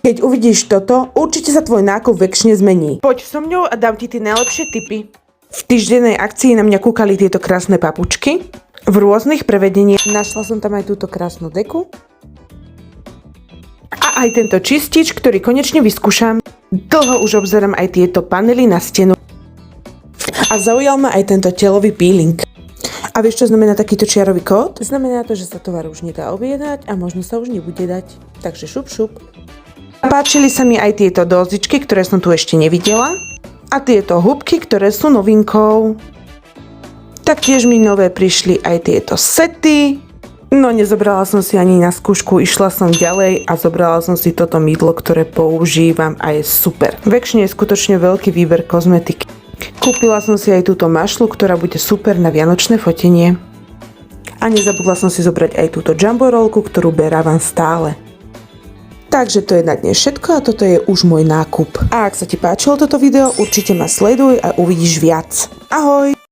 Keď uvidíš toto, určite sa tvoj nákup väčšine zmení. Poď so mňou a dám ti tie najlepšie tipy. V týždennej akcii na mňa kúkali tieto krásne papučky v rôznych prevedeniach. Našla som tam aj túto krásnu deku. A aj tento čistič, ktorý konečne vyskúšam. Dlho už obzerám aj tieto panely na stenu. A zaujal ma aj tento telový peeling. A vieš, čo znamená takýto čiarový kód? Znamená to, že sa tovar už nedá objednať a možno sa už nebude dať. Takže šup šup. Páčili sa mi aj tieto dozičky, ktoré som tu ešte nevidela. A tieto húbky, ktoré sú novinkou. Taktiež mi nové prišli aj tieto sety. No nezobrala som si ani na skúšku, išla som ďalej a zobrala som si toto mydlo, ktoré používam a je super. Väčšine je skutočne veľký výber kozmetiky. Kúpila som si aj túto mašľu, ktorá bude super na vianočné fotenie. A nezabudla som si zobrať aj túto jumbo rollku, ktorú berávam stále. Takže to je na dnes všetko a toto je už môj nákup. A ak sa ti páčilo toto video, určite ma sleduj a uvidíš viac. Ahoj!